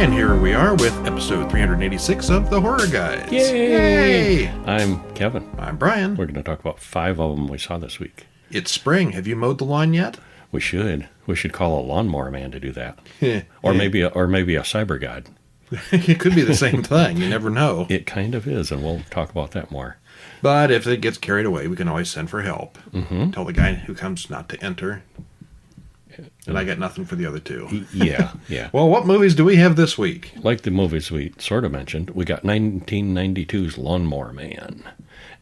And here we are with episode 386 of The Horror Guys. Yay! I'm Kevin. I'm Brian. We're going to talk about 5 of them we saw this week. It's spring. Have you mowed the lawn yet? We should. We should call a Lawnmower Man to do that. Or maybe a cyber god. It could be the same thing. You never know. It kind of is, and we'll talk about that more. But if it gets carried away, we can always send for help. Mm-hmm. Tell the guy who comes not to enter. And I got nothing for the other two. Yeah. Well, what movies do we have this week? Like the movies we sort of mentioned, we got 1992's Lawnmower Man.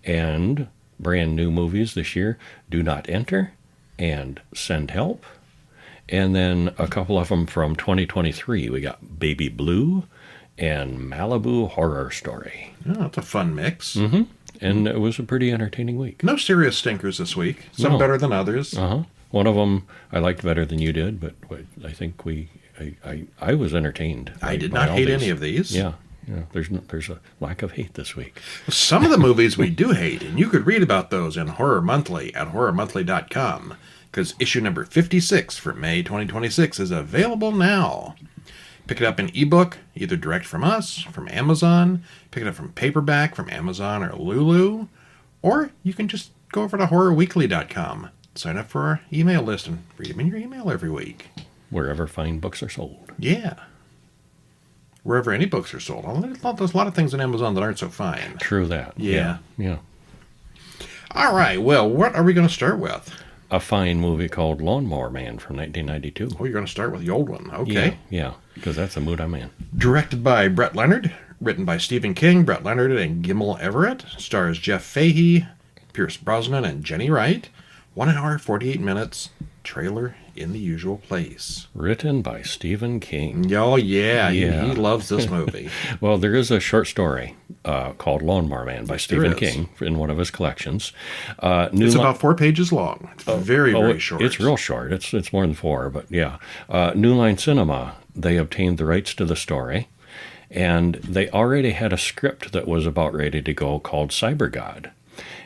And brand new movies this year, Do Not Enter and Send Help. And then a couple of them from 2023. We got Baby Blue and Malibu Horror Story. Oh, that's a fun mix. Mm-hmm. And it was a pretty entertaining week. No serious stinkers this week. Some better than others. Uh-huh. One of them I liked better than you did, but I think I was entertained. I did not hate any of these. Yeah. There's a lack of hate this week. Some of the movies we do hate, and you could read about those in Horror Monthly at horrormonthly.com, because issue number 56 for May 2026 is available now. Pick it up in ebook, either direct from us, from Amazon, pick it up from paperback from Amazon or Lulu, or you can just go over to horrorweekly.com. Sign up for our email list and read them in your email every week. Wherever fine books are sold. Yeah. Wherever any books are sold. There's a lot of things on Amazon that aren't so fine. True that. Yeah. All right. Well, what are we going to start with? A fine movie called Lawnmower Man from 1992. Oh, you're going to start with the old one. Okay. Yeah, because that's the mood I'm in. Directed by Brett Leonard. Written by Stephen King, Brett Leonard, and Gimel Everett. Stars Jeff Fahey, Pierce Brosnan, and Jenny Wright. 1 hour, 48 minutes. Trailer in the usual place. Written by Stephen King. Oh, yeah. He loves this movie. Well, there is a short story called Lawnmower Man by Stephen King in one of his collections. It's about 4 pages long. It's very short. It's real short. It's more than 4, but yeah. New Line Cinema, they obtained the rights to the story, and they already had a script that was about ready to go called Cyber God.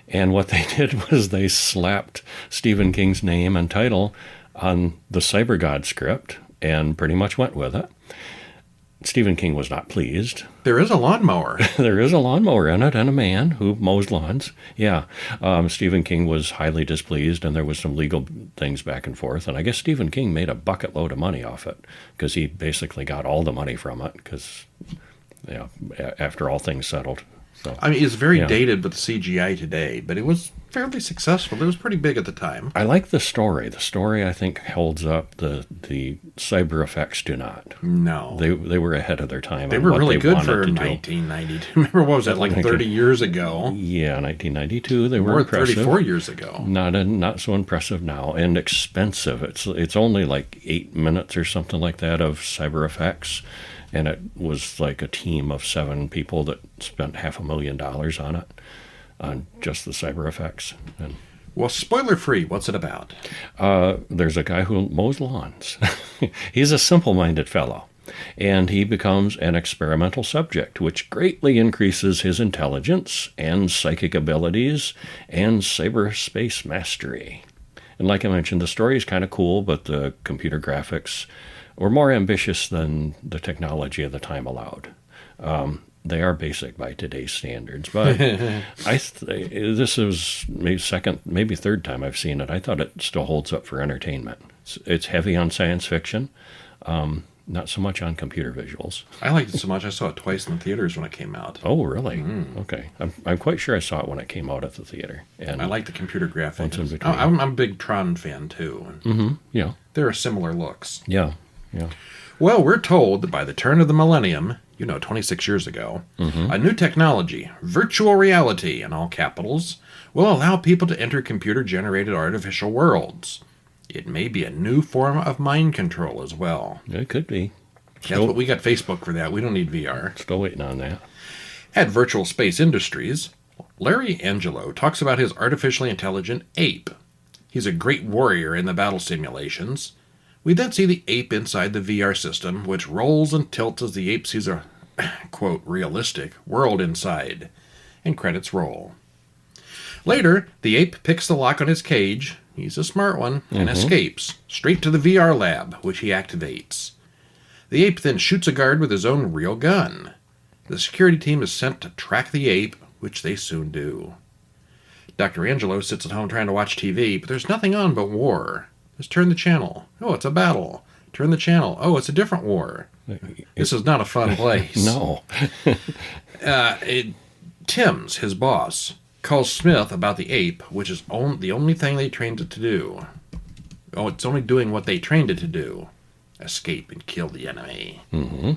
And what they did was they slapped Stephen King's name and title on the Cyber God script and pretty much went with it. Stephen King was not pleased. There is a lawnmower. There is a lawnmower in it and a man who mows lawns. Yeah. Stephen King was highly displeased, and there was some legal things back and forth. And I guess Stephen King made a bucket load of money off it because he basically got all the money from it because, after all things settled. So, I mean, it's very dated with CGI today, but it was fairly successful. It was pretty big at the time. I like the story. The story, I think, holds up. The cyber effects do not. No. They were ahead of their time. They were really good for 1992. Remember, what was that, like 30 years ago? Yeah, 1992. They were impressive. 34 years ago. Not so impressive now, and expensive. It's only like 8 minutes or something like that of cyber effects. And it was like a team of 7 people that spent $500,000 on it, on just the cyber effects. And, well, spoiler-free, what's it about? There's a guy who mows lawns. He's a simple-minded fellow, and he becomes an experimental subject, which greatly increases his intelligence and psychic abilities and cyberspace mastery. And like I mentioned, the story is kind of cool, but the computer graphics were more ambitious than the technology of the time allowed. They are basic by today's standards, but this is maybe third time I've seen it. I thought it still holds up for entertainment. It's heavy on science fiction, not so much on computer visuals. I liked it so much I saw it twice in the theaters when it came out. Oh, really? Mm. Okay. I'm quite sure I saw it when it came out at the theater. And I like the computer graphics. I'm a big Tron fan, too. Mm-hmm. Yeah. There are similar looks. Yeah. Well, we're told that by the turn of the millennium, 26 years ago, a new technology, virtual reality in all capitals, will allow people to enter computer-generated artificial worlds. It may be a new form of mind control as well. It could be. But we got Facebook for that. We don't need VR. Still waiting on that. At Virtual Space Industries, Larry Angelo talks about his artificially intelligent ape. He's a great warrior in the battle simulations. We then see the ape inside the VR system, which rolls and tilts as the ape sees a, quote, realistic world inside. And credits roll. Later, the ape picks the lock on his cage, he's a smart one, and escapes, straight to the VR lab, which he activates. The ape then shoots a guard with his own real gun. The security team is sent to track the ape, which they soon do. Dr. Angelo sits at home trying to watch TV, but there's nothing on but war. Just turn the channel. Oh, it's a battle. Turn the channel. Oh, it's a different war. This is not a fun place. No. Timms, his boss, calls Smith about the ape, which is the only thing they trained it to do. Oh, it's only doing what they trained it to do. Escape and kill the enemy. Mm-hmm.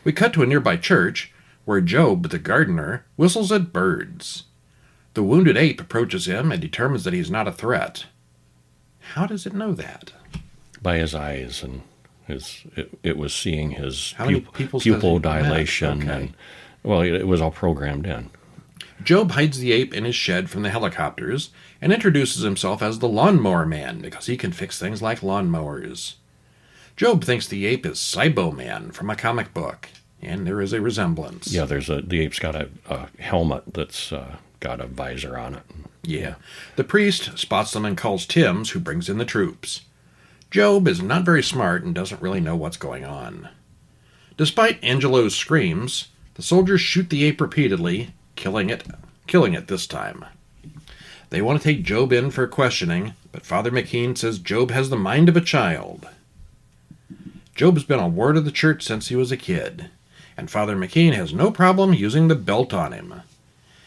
We cut to a nearby church, where Job, the gardener, whistles at birds. The wounded ape approaches him and determines that he's not a threat. How does it know that? By his eyes, and it was seeing his pupil dilation. Okay. And, well, it was all programmed in. Job hides the ape in his shed from the helicopters and introduces himself as the Lawnmower Man because he can fix things like lawnmowers. Job thinks the ape is Cybo Man from a comic book, and there is a resemblance. Yeah, the ape's got a helmet that's got a visor on it. Yeah. The priest spots them and calls Timms, who brings in the troops. Job is not very smart and doesn't really know what's going on. Despite Angelo's screams, the soldiers shoot the ape repeatedly, killing it this time. They want to take Job in for questioning, but Father McKean says Job has the mind of a child. Job's been a ward of the church since he was a kid, and Father McKean has no problem using the belt on him.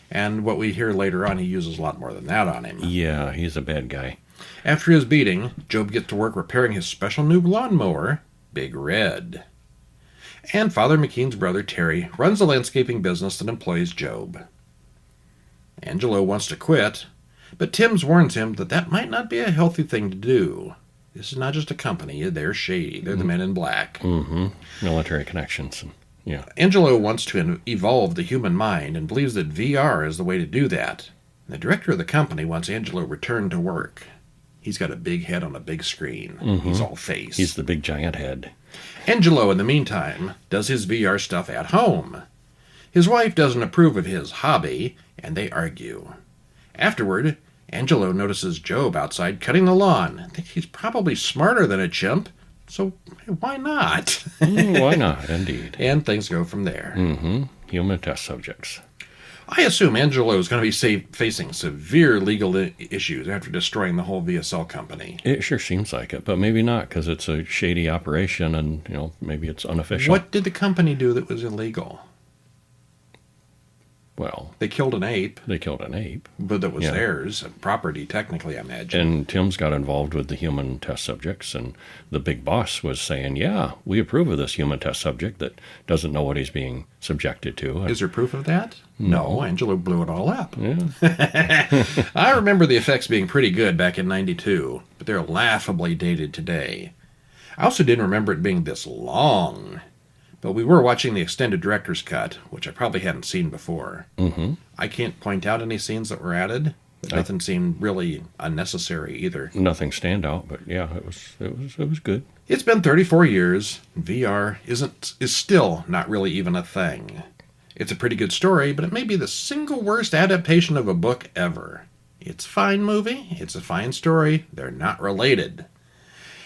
And what we hear later on, he uses a lot more than that on him. Yeah, he's a bad guy. After his beating, Job gets to work repairing his special new lawnmower, Big Red. And Father McKean's brother, Terry, runs a landscaping business that employs Job. Angelo wants to quit, but Timms warns him that might not be a healthy thing to do. This is not just a company. They're shady. They're the men in black. Mm-hmm. Military connections. Yeah. Angelo wants to evolve the human mind and believes that VR is the way to do that. The director of the company wants Angelo returned to work. He's got a big head on a big screen. Mm-hmm. He's all face. He's the big giant head. Angelo, in the meantime, does his VR stuff at home. His wife doesn't approve of his hobby, and they argue. Afterward, Angelo notices Job outside cutting the lawn. I think he's probably smarter than a chimp, so why not? Why not, indeed. And things go from there. Mm-hmm. Human test subjects. I assume Angelo is going to be facing severe legal issues after destroying the whole VSL company. It sure seems like it, but maybe not, because it's a shady operation and, maybe it's unofficial. What did the company do that was illegal? Well, they killed an ape. But that was theirs, property, technically, I imagine. And Tim's got involved with the human test subjects, and the big boss was saying, yeah, we approve of this human test subject that doesn't know what he's being subjected to. Is there proof of that? No, Angelo blew it all up. Yeah. I remember the effects being pretty good back in '92, but they're laughably dated today. I also didn't remember it being this long. But we were watching the extended director's cut, which I probably hadn't seen before. Mm-hmm. I can't point out any scenes that were added. But nothing seemed really unnecessary either. Nothing stand out, but yeah, it was good. It's been 34 years. VR is still not really even a thing. It's a pretty good story, but it may be the single worst adaptation of a book ever. It's a fine movie. It's a fine story. They're not related.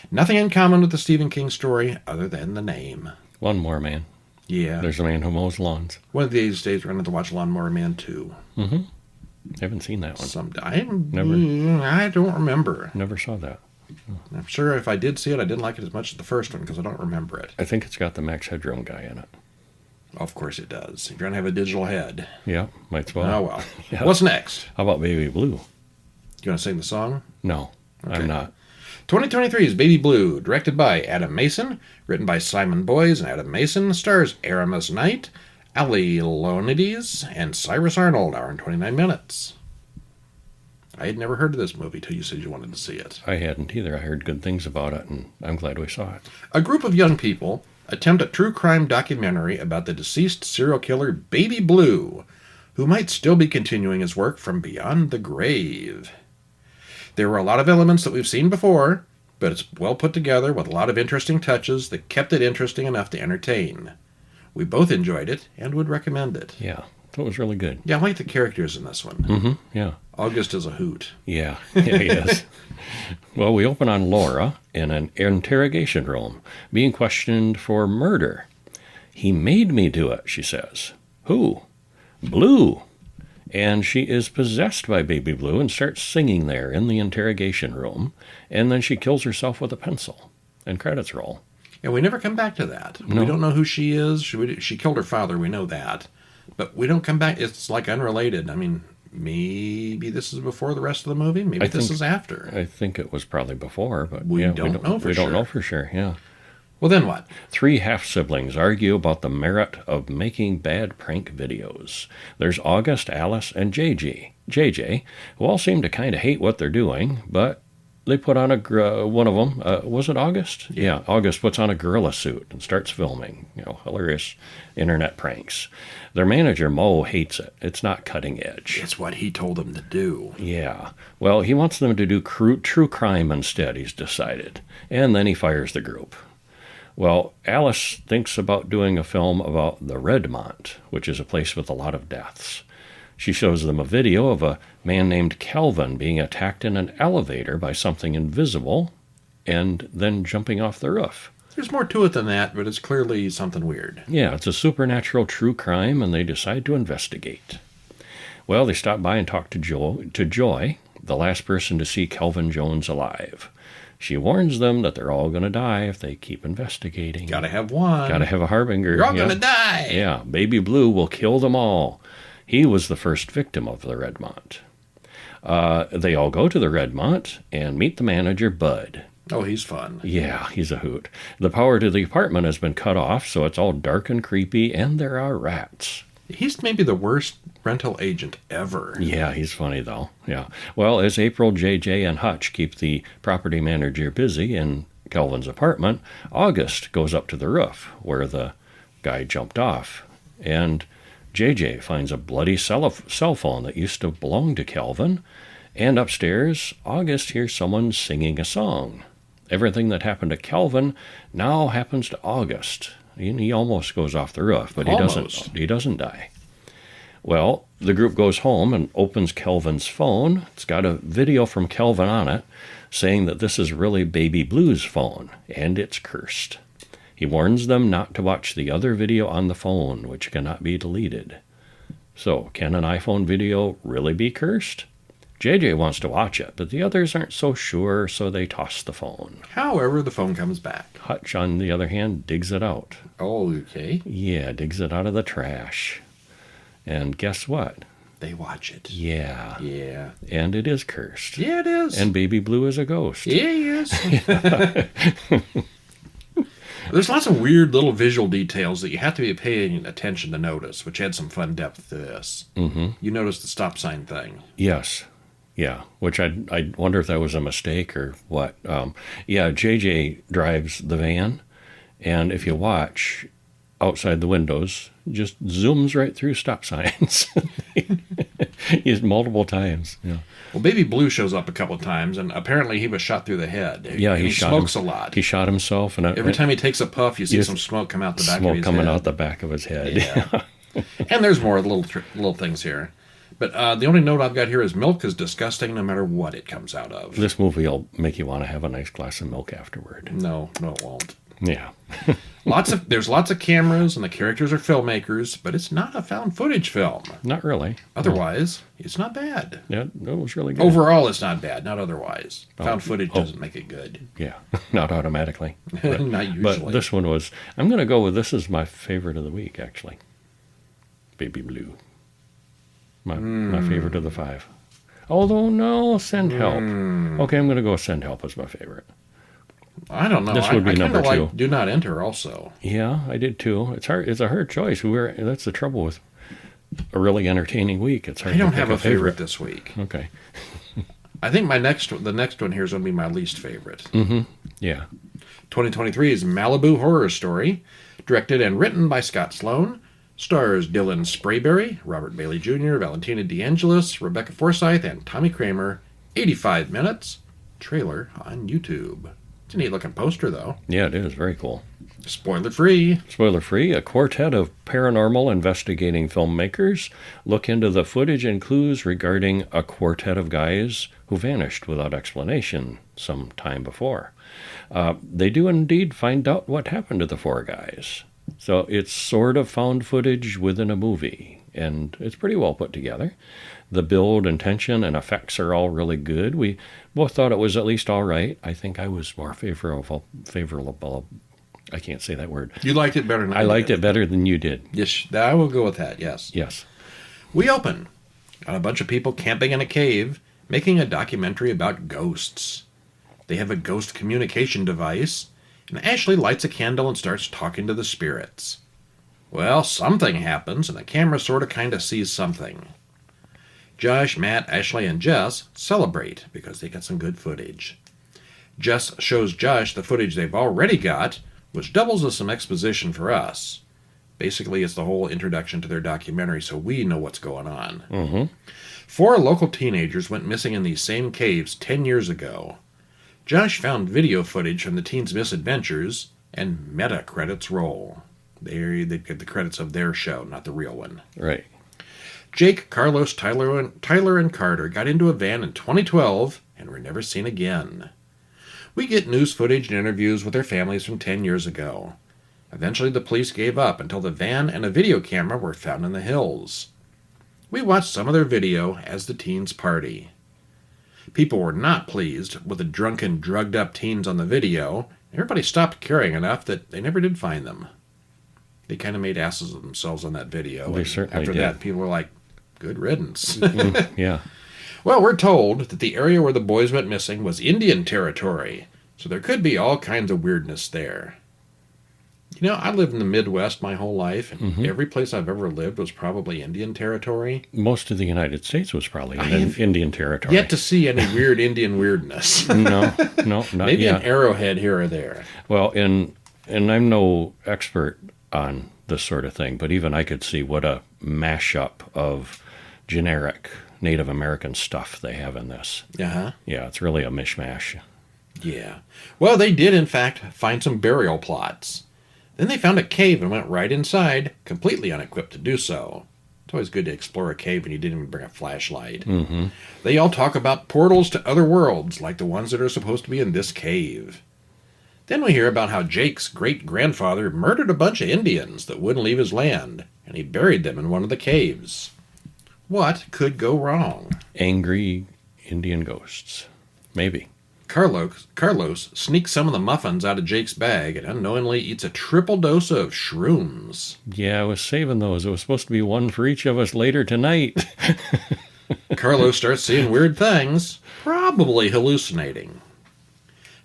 Nothing in common with the Stephen King story other than the name. Lawnmower Man. Yeah. There's a man who mows lawns. One of these days we're going to have to watch Lawnmower Man 2. Mm-hmm. Haven't seen that one. I don't remember. Never saw that. Oh. I'm sure if I did see it, I didn't like it as much as the first one because I don't remember it. I think it's got the Max Headroom guy in it. Of course it does. If you're going to have a digital head. Yeah, might as well. Oh, well. Yeah. What's next? How about Baby Blue? You want to sing the song? No, okay. I'm not. 2023 is Baby Blue, directed by Adam Mason, written by Simon Boyes and Adam Mason, stars Aramis Knight, Ali Leonidas, and Cyrus Arnold, hour and 29 minutes. I had never heard of this movie till you said you wanted to see it. I hadn't either. I heard good things about it, and I'm glad we saw it. A group of young people attempt a true crime documentary about the deceased serial killer Baby Blue, who might still be continuing his work from beyond the grave. There were a lot of elements that we've seen before, but it's well put together with a lot of interesting touches that kept it interesting enough to entertain. We both enjoyed it and would recommend it. Yeah, So it was really good. Yeah, I like the characters in this one. Mm-hmm. Yeah. August is a hoot. Yeah. Yeah, he is. Well, we open on Laura in an interrogation room, being questioned for murder. He made me do it, she says. Who? Blue. And she is possessed by Baby Blue and starts singing there in the interrogation room. And then she kills herself with a pencil. And credits roll. And we never come back to that. No. We don't know who she is. She killed her father. We know that. But we don't come back. It's like unrelated. I mean, maybe this is before the rest of the movie. Maybe this is after. I think it was probably before, but we don't know for sure. We don't know for sure, yeah. Well, then what? 3 half-siblings argue about the merit of making bad prank videos. There's August, Alice, and JJ, who all seem to kind of hate what they're doing, but they put on one of them, was it August? Yeah, August puts on a gorilla suit and starts filming, hilarious internet pranks. Their manager, Mo, hates it. It's not cutting edge. It's what he told them to do. Yeah. Well, he wants them to do true crime instead, he's decided. And then he fires the group. Well, Alice thinks about doing a film about the Redmont, which is a place with a lot of deaths. She shows them a video of a man named Kelvin being attacked in an elevator by something invisible and then jumping off the roof. There's more to it than that, but it's clearly something weird. Yeah, it's a supernatural true crime, and they decide to investigate. Well, they stop by and talk to Joy, the last person to see Kelvin Jones alive. She warns them that they're all going to die if they keep investigating. Gotta have one. Gotta have a harbinger. You're all going to die. Yeah, Baby Blue will kill them all. He was the first victim of the Redmont. They all go to the Redmont and meet the manager, Bud. Oh, he's fun. Yeah, he's a hoot. The power to the apartment has been cut off, so it's all dark and creepy, and there are rats. He's maybe the worst rental agent ever. Yeah, he's funny, though. Yeah. Well, as April, JJ, and Hutch keep the property manager busy in Kelvin's apartment, August goes up to the roof where the guy jumped off, and JJ finds a bloody cell phone that used to belong to Kelvin, and upstairs, August hears someone singing a song. Everything that happened to Kelvin now happens to August. He almost goes off the roof, but he doesn't die. Well, the group goes home and opens Kelvin's phone. It's got a video from Kelvin on it saying that this is really Baby Blue's phone, and it's cursed. He warns them not to watch the other video on the phone, which cannot be deleted. So, can an iPhone video really be cursed? JJ wants to watch it, but the others aren't so sure, so they toss the phone. However, the phone comes back. Hutch, on the other hand, digs it out. Oh, okay. Yeah, digs it out of the trash. And guess what? They watch it. Yeah. Yeah. And it is cursed. Yeah, it is. And Baby Blue is a ghost. Yeah, he is. There's lots of weird little visual details that you have to be paying attention to notice, which had some fun depth to this. Mm-hmm. You noticed the stop sign thing. Yes. Yeah, which I wonder if that was a mistake or what. Yeah, JJ drives the van, and if you watch outside the windows, just zooms right through stop signs. Used multiple times. Yeah. Well, Baby Blue shows up a couple of times, and apparently he was shot through the head. Yeah, he smokes a lot. He shot himself, and every time he takes a puff, you see some smoke come out the back of his head. Smoke coming out the back of his head. Yeah. And there's more little things here. But the only note I've got here is milk is disgusting no matter what it comes out of. This movie will make you want to have a nice glass of milk afterward. No, it won't. Yeah. There's lots of cameras, and the characters are filmmakers, but it's not a found footage film. Not really. Otherwise, it's not bad. Yeah, it was really good. Overall, it's not bad, not otherwise. Found footage doesn't make it good. Yeah, not automatically. But, not usually. But this one was, I'm going to go with, this is my favorite of the week, actually. Baby Blue. My favorite of the 5. Although, no, Send Help. Okay, I'm going to go with Send Help as my favorite. I don't know. This would be number 2. Like Do Not Enter also. Yeah, I did too. It's hard. It's a hard choice. That's the trouble with a really entertaining week. It's hard. I don't have a favorite this week. Okay. I think the next one here is going to be my least favorite. Mm-hmm. Yeah. 2023 is Malibu Horror Story, directed and written by Scott Sloan. Stars Dylan Sprayberry, Robert Bailey Jr., Valentina DeAngelis, Rebecca Forsyth, and Tommy Kramer. 85 minutes. Trailer on YouTube. It's a neat looking poster, though. Yeah, it is. Very cool. Spoiler-free. Spoiler-free, a quartet of paranormal investigating filmmakers look into the footage and clues regarding a quartet of guys who vanished without explanation some time before. They do indeed find out what happened to the four guys. So it's sort of found footage within a movie, and it's pretty well put together. The build and tension and effects are all really good. We both thought it was at least all right. I think I was more favorable. I can't say that word. You liked it better than I did. I liked it better than you did. Yes, I will go with that, yes. Yes. We open on a bunch of people camping in a cave, making a documentary about ghosts. They have a ghost communication device, and Ashley lights a candle and starts talking to the spirits. Well, something happens, and the camera sort of kind of sees something. Josh, Matt, Ashley, and Jess celebrate because they got some good footage. Jess shows Josh the footage they've already got, which doubles as some exposition for us. Basically, it's the whole introduction to their documentary, so we know what's going on. Mm-hmm. 4 local teenagers went missing in these same caves 10 years ago. Josh found video footage from the teens' misadventures, and meta credits roll. They get the credits of their show, not the real one. Right. Jake, Carlos, Tyler, and Carter got into a van in 2012 and were never seen again. We get news footage and interviews with their families from 10 years ago. Eventually, the police gave up until the van and a video camera were found in the hills. We watched some of their video as the teens party. People were not pleased with the drunken, drugged-up teens on the video. Everybody stopped caring enough that they never did find them. They kind of made asses of themselves on that video. They certainly after did. That, people were like, good riddance. Yeah. Well, we're told that the area where the boys went missing was Indian territory, so there could be all kinds of weirdness there. You know, I lived in the Midwest my whole life, and every place I've ever lived was probably Indian territory. Most of the United States was probably in Indian territory. Yet to see any weird Indian weirdness. No, not Maybe yet. an arrowhead here or there. Well, and I'm no expert on this sort of thing, but even I could see what a mashup of generic Native American stuff they have in this. Uh-huh. Yeah, it's really a mishmash. Yeah. Well, they did, in fact, find some burial plots. Then they found a cave and went right inside, completely unequipped to do so. It's always good to explore a cave when you didn't even bring a flashlight. Mm-hmm. They all talk about portals to other worlds, like the ones that are supposed to be in this cave. Then we hear about how Jake's great-grandfather murdered a bunch of Indians that wouldn't leave his land, and he buried them in one of the caves. What could go wrong? Angry Indian ghosts. Maybe. Carlos sneaks some of the muffins out of Jake's bag and unknowingly eats a triple dose of shrooms. Yeah, I was saving those. It was supposed to be one for each of us later tonight. Carlos starts seeing weird things, probably hallucinating.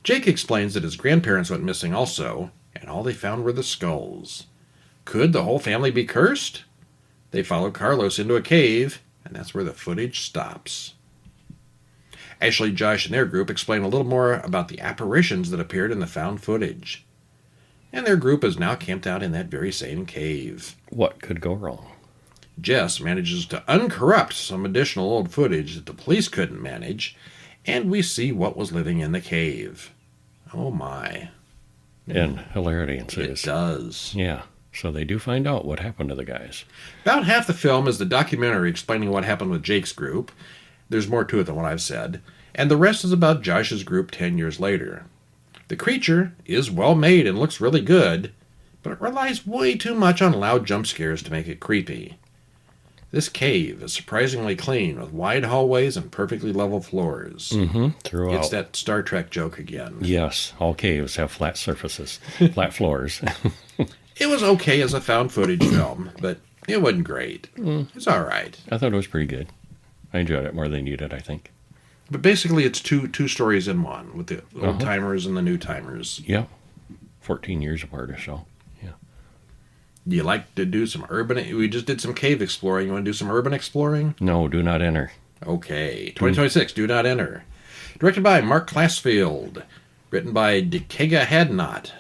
Jake explains that his grandparents went missing also, and all they found were the skulls. Could the whole family be cursed? They follow Carlos into a cave, and that's where the footage stops. Ashley, Josh, and their group explain a little more about the apparitions that appeared in the found footage. And their group is now camped out in that very same cave. What could go wrong? Jess manages to uncorrupt some additional old footage that the police couldn't manage, and we see what was living in the cave. Oh my. And hilarity ensues. It does. Yeah. So they do find out what happened to the guys. About half the film is the documentary explaining what happened with Jake's group. There's more to it than what I've said. And the rest is about Josh's group 10 years later. The creature is well made and looks really good, but it relies way too much on loud jump scares to make it creepy. This cave is surprisingly clean with wide hallways and perfectly level floors. Mm-hmm. Throughout. It's that Star Trek joke again. Yes, all caves have flat surfaces, flat floors. It was okay as a found footage film, but it wasn't great. It's all right. I thought it was pretty good. I enjoyed it more than you did, I think. But basically, it's two stories in one, with the old-timers and the new-timers. Yeah. 14 years apart or so. Yeah. Do you like to do some urban... We just did some cave exploring. You want to do some urban exploring? No, do not enter. Okay. 2026, Do Not Enter. Directed by Mark Classfield. Written by Dekega Hadnot.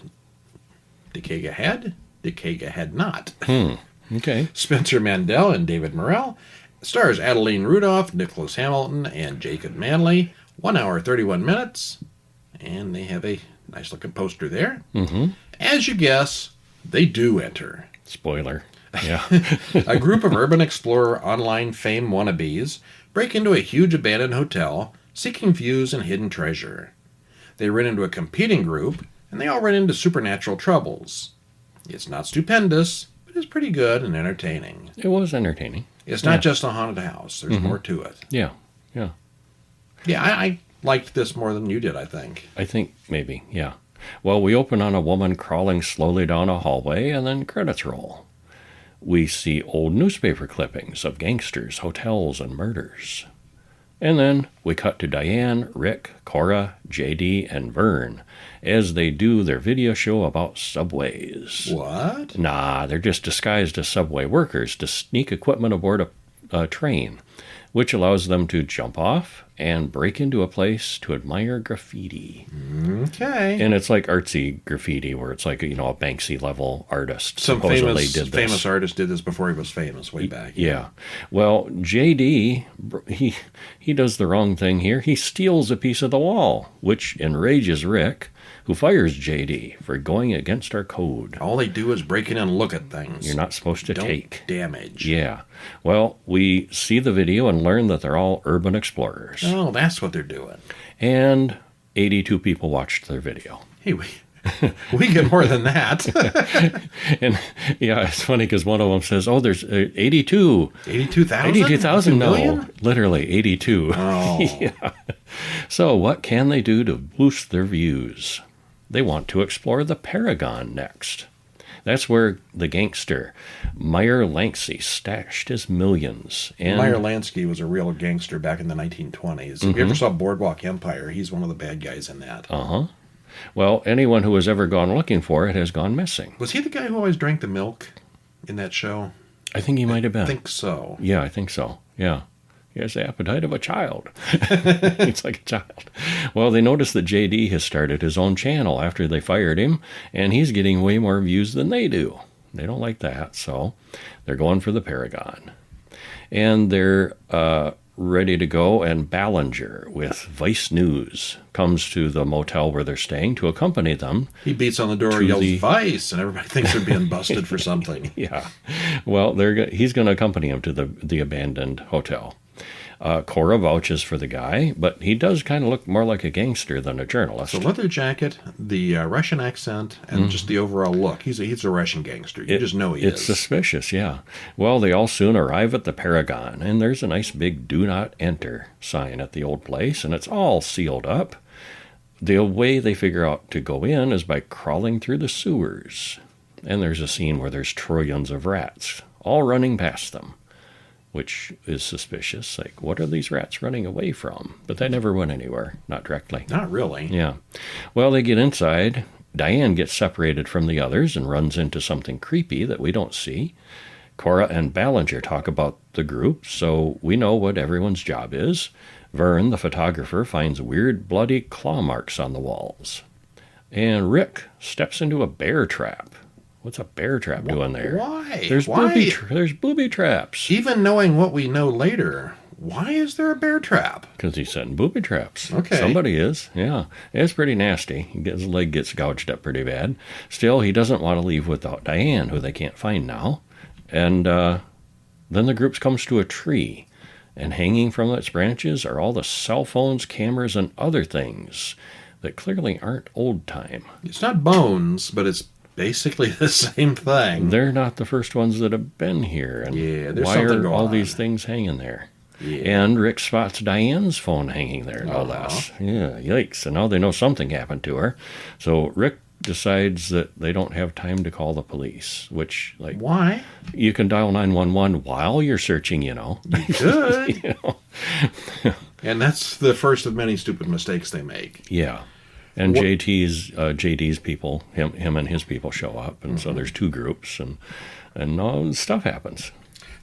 Dekega Had? Dekega Hadnot. Okay. Spencer Mandel and David Morrell. Stars Adeline Rudolph, Nicholas Hamilton, and Jacob Manley. 1 hour, 31 minutes. And they have a nice-looking poster there. Mm-hmm. As you guess, they do enter. Spoiler. Yeah. A group of urban explorer online fame wannabes break into a huge abandoned hotel, seeking views and hidden treasure. They run into a competing group, and they all run into supernatural troubles. It's not stupendous, but it's pretty good and entertaining. It was entertaining. It's not just a haunted house. There's more to it. Yeah. Yeah. Yeah, I liked this more than you did, I think. I think maybe, yeah. Well, we open on a woman crawling slowly down a hallway, and then credits roll. We see old newspaper clippings of gangsters, hotels, and murders. And then we cut to Diane, Rick, Cora, JD, and Vern as they do their video show about subways. What? Nah, they're just disguised as subway workers to sneak equipment aboard a train, which allows them to jump off and break into a place to admire graffiti. Okay. And it's like artsy graffiti, where it's like, a Banksy-level artist Some supposedly did this. famous artist did this before he was famous, way back. Yeah. Well, JD, he does the wrong thing here. He steals a piece of the wall, which enrages Rick, who fires JD for going against our code. All they do is break in and look at things. You're not supposed to Don't take damage. Yeah. Well, we see the video and learn that they're all urban explorers. Oh, that's what they're doing. And 82 people watched their video. Hey, we get more than that. And yeah, it's funny because one of them says, "Oh, there's 82." 82,000? 82,000? No, literally 82. Oh. Yeah. So what can they do to boost their views? They want to explore the Paragon next. That's where the gangster Meyer Lansky stashed his millions. And Meyer Lansky was a real gangster back in the 1920s. If you ever saw Boardwalk Empire, he's one of the bad guys in that. Well, anyone who has ever gone looking for it has gone missing. Was he the guy who always drank the milk in that show? I think he might have been. I think so. Yeah, I think so. Yeah. He has the appetite of a child. It's like a child. Well, they notice that JD has started his own channel after they fired him, and he's getting way more views than they do. They don't like that, so they're going for the Paragon. And they're ready to go, and Ballinger with Vice News comes to the motel where they're staying to accompany them. He beats on the door, yells Vice, and everybody thinks they're being busted for something. Yeah. Well, he's going to accompany him to the abandoned hotel. Cora vouches for the guy, but he does kind of look more like a gangster than a journalist. The leather jacket, the Russian accent, and just the overall look. He's a Russian gangster. You just know he is. It's suspicious, yeah. Well, they all soon arrive at the Paragon, and there's a nice big "Do Not Enter" sign at the old place, and it's all sealed up. The way they figure out to go in is by crawling through the sewers. And there's a scene where there's trillions of rats all running past them, which is suspicious. Like, what are these rats running away from? But they never went anywhere, not directly. Not really. Yeah. Well, they get inside. Diane gets separated from the others and runs into something creepy that we don't see. Cora and Ballinger talk about the group, so we know what everyone's job is. Vern, the photographer, finds weird bloody claw marks on the walls. And Rick steps into a bear trap. What's a bear trap doing there? Why? There's Why? There's booby traps. Even knowing what we know later, why is there a bear trap? Because he's setting booby traps. Okay. Somebody is, yeah. It's pretty nasty. His leg gets gouged up pretty bad. Still, he doesn't want to leave without Diane, who they can't find now. And then the group comes to a tree, and hanging from its branches are all the cell phones, cameras, and other things that clearly aren't old time. It's not bones, but it's basically the same thing. They're not the first ones that have been here. And Yeah, there's why something are going all on. these things hanging there? Yeah. And Rick spots Diane's phone hanging there, no less. Yeah, yikes. And now they know something happened to her. So Rick decides that they don't have time to call the police, which, like, Why? you can dial 911 while you're searching, You could. You know? And that's the first of many stupid mistakes they make. Yeah. And What- JD's people, him and his people show up, and so there's two groups, and stuff happens.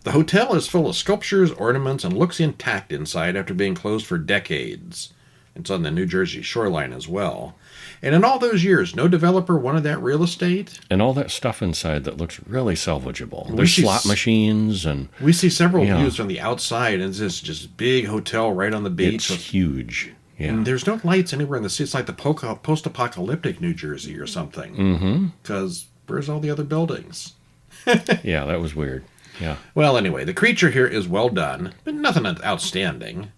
The hotel is full of sculptures, ornaments, and looks intact inside after being closed for decades. It's on the New Jersey shoreline as well. And in all those years, no developer wanted that real estate. And all that stuff inside that looks really salvageable. We There's see slot machines, and We see several Yeah. views from the outside, and it's this just big hotel right on the beach. it's huge. Yeah. And there's no lights anywhere in the city. It's like the post-apocalyptic New Jersey or something. Mm-hmm. Because where's all the other buildings? Yeah, that was weird. Yeah. Well, anyway, the creature here is well done, but nothing outstanding.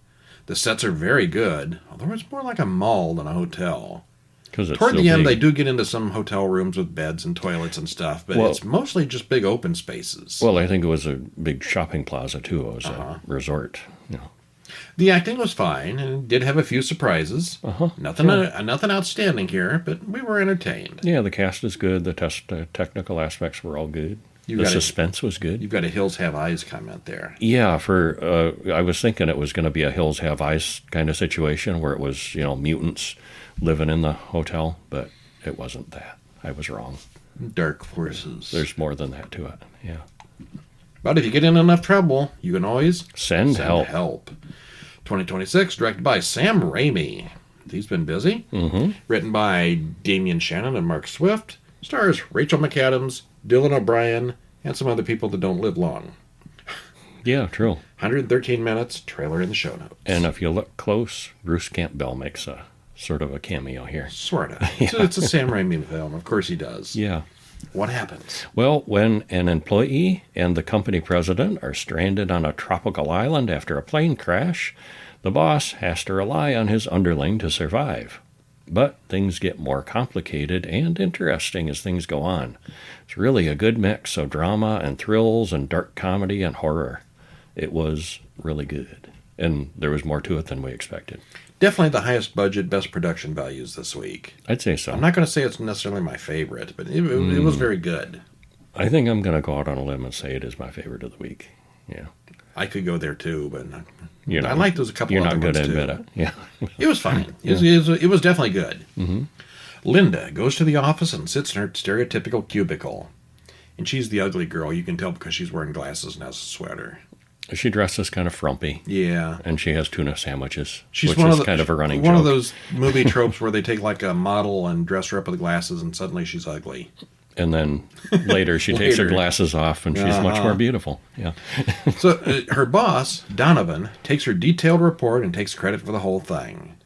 The sets are very good, although it's more like a mall than a hotel. Toward the end, they do get into some hotel rooms with beds and toilets and stuff, but it's mostly just big open spaces. Well, I think it was a big shopping plaza, too. It was a resort. The acting was fine, and it did have a few surprises. Nothing outstanding here, but we were entertained. Yeah, the cast is good. The technical aspects were all good. The suspense was good. You've got a Hills Have Eyes comment there. Yeah, I was thinking it was going to be a Hills Have Eyes kind of situation where it was, mutants living in the hotel, but it wasn't that. I was wrong. Dark forces. There's more than that to it, yeah. But if you get in enough trouble, you can always send help. 2026, directed by Sam Raimi. He's been busy. Mm-hmm. Written by Damian, Shannon, and Mark Swift. Stars Rachel McAdams, Dylan O'Brien, and some other people that don't live long. Yeah, true. 113 minutes, trailer in the show notes. And if you look close, Bruce Campbell makes a sort of a cameo here. Sort of. Yeah. So it's a Sam Raimi film. Of course he does. Yeah. What happens? Well, when an employee and the company president are stranded on a tropical island after a plane crash, the boss has to rely on his underling to survive. But things get more complicated and interesting as things go on. It's really a good mix of drama and thrills and dark comedy and horror. It was really good. And there was more to it than we expected. Definitely the highest budget, best production values this week. I'd say so. I'm not going to say it's necessarily my favorite, but it was very good. I think I'm going to go out on a limb and say it is my favorite of the week. Yeah. I could go there too, but I liked those a couple other ones too. You're not going to admit it. Yeah. It was fine. It was definitely good. Mm-hmm. Linda goes to the office and sits in her stereotypical cubicle. And she's the ugly girl. You can tell because she's wearing glasses and has a sweater. She dresses kind of frumpy. Yeah. And she has tuna sandwiches, which is kind of a running joke. One of those movie tropes where they take like a model and dress her up with glasses and suddenly she's ugly. And then later she takes her glasses off and she's much more beautiful. Yeah. So her boss, Donovan, takes her detailed report and takes credit for the whole thing.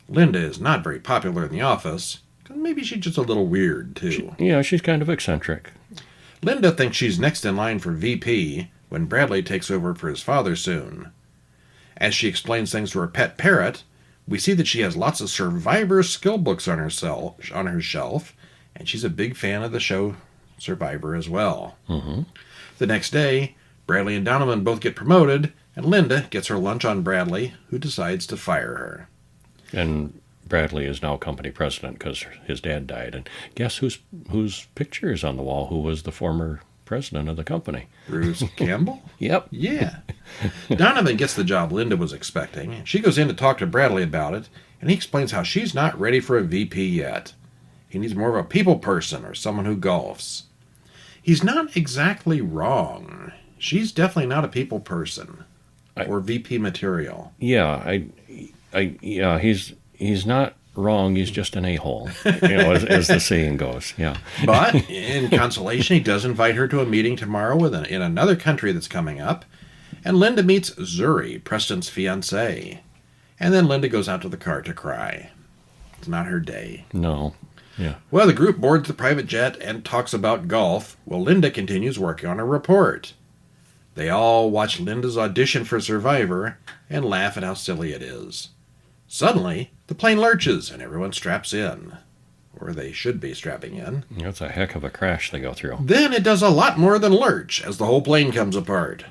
Linda is not very popular in the office. Maybe she's just a little weird, too. She's kind of eccentric. Linda thinks she's next in line for VP when Bradley takes over for his father soon. As she explains things to her pet parrot, we see that she has lots of Survivor skill books on her shelf, and she's a big fan of the show Survivor as well. Mm-hmm. The next day, Bradley and Donovan both get promoted, and Linda gets her lunch on Bradley, who decides to fire her. And Bradley is now company president because his dad died. And guess whose picture is on the wall? Who was the former president of the company? Bruce Campbell? Yep. Yeah. Donovan gets the job Linda was expecting. She goes in to talk to Bradley about it, and he explains how she's not ready for a VP yet. He needs more of a people person or someone who golfs. He's not exactly wrong. She's definitely not a people person or VP material. Yeah, he's not wrong. He's just an a-hole, as the saying goes. Yeah. But in consolation, he does invite her to a meeting tomorrow in another country that's coming up, and Linda meets Zuri, Preston's fiancée. And then Linda goes out to the car to cry. It's not her day. No. Yeah. Well, the group boards the private jet and talks about golf, while Linda continues working on her report. They all watch Linda's audition for Survivor and laugh at how silly it is. Suddenly, the plane lurches and everyone straps in. Or they should be strapping in. That's a heck of a crash they go through. Then it does a lot more than lurch as the whole plane comes apart.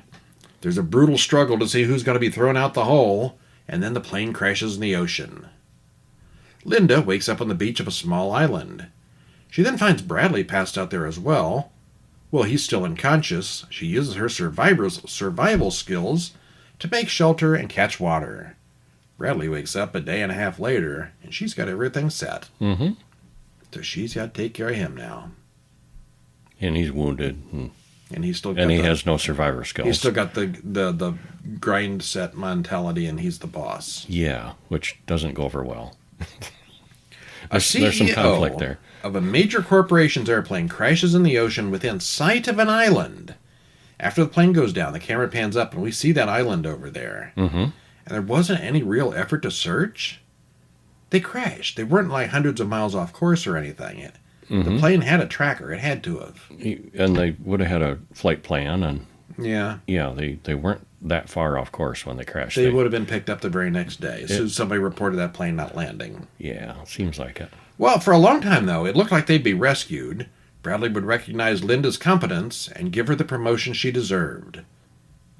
There's a brutal struggle to see who's going to be thrown out the hole, and then the plane crashes in the ocean. Linda wakes up on the beach of a small island. She then finds Bradley passed out there as well. Well, he's still unconscious. She uses her survival skills to make shelter and catch water. Bradley wakes up a day and a half later, and she's got everything set. Mm-hmm. So she's got to take care of him now. And he's wounded. And he's still got he has no survivor skills. He's still got the grind set mentality, and he's the boss. Yeah, which doesn't go over well. There's some conflict there. Of a major corporation's airplane crashes in the ocean within sight of an island. After the plane goes down, the camera pans up, and we see that island over there. Mm-hmm. And there wasn't any real effort to search. They crashed. They weren't like hundreds of miles off course or anything. The plane had a tracker. It had to have. And they would have had a flight plan, and Yeah. they weren't that far off course when they crashed. They would have been picked up the very next day as soon as somebody reported that plane not landing. Yeah, seems like it. Well, for a long time, though, it looked like they'd be rescued. Bradley would recognize Linda's competence and give her the promotion she deserved.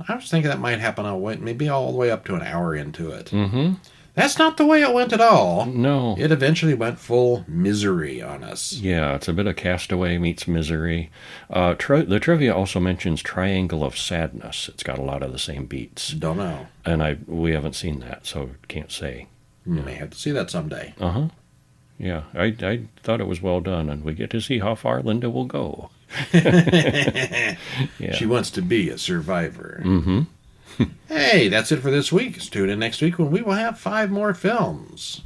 I was thinking that might happen maybe all the way up to an hour into it. Mm-hmm. That's not the way it went at all. No. It eventually went full misery on us. Yeah, it's a bit of Castaway meets Misery. The trivia also mentions Triangle of Sadness. It's got a lot of the same beats. Don't know. And we haven't seen that, so can't say. You may have to see that someday. Uh-huh. Yeah, I thought it was well done, and we get to see how far Linda will go. Yeah. She wants to be a survivor. Mm-hmm. Hey, that's it for this week. Tune in next week when we will have 5 more films.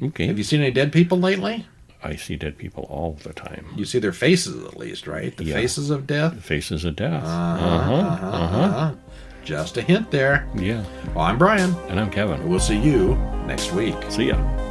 Okay. Have you seen any dead people lately? I see dead people all the time. You see their faces at least, right? The faces of death? Faces of death. Just a hint there. Yeah. Well, I'm Brian. And I'm Kevin. We'll see you next week. See ya.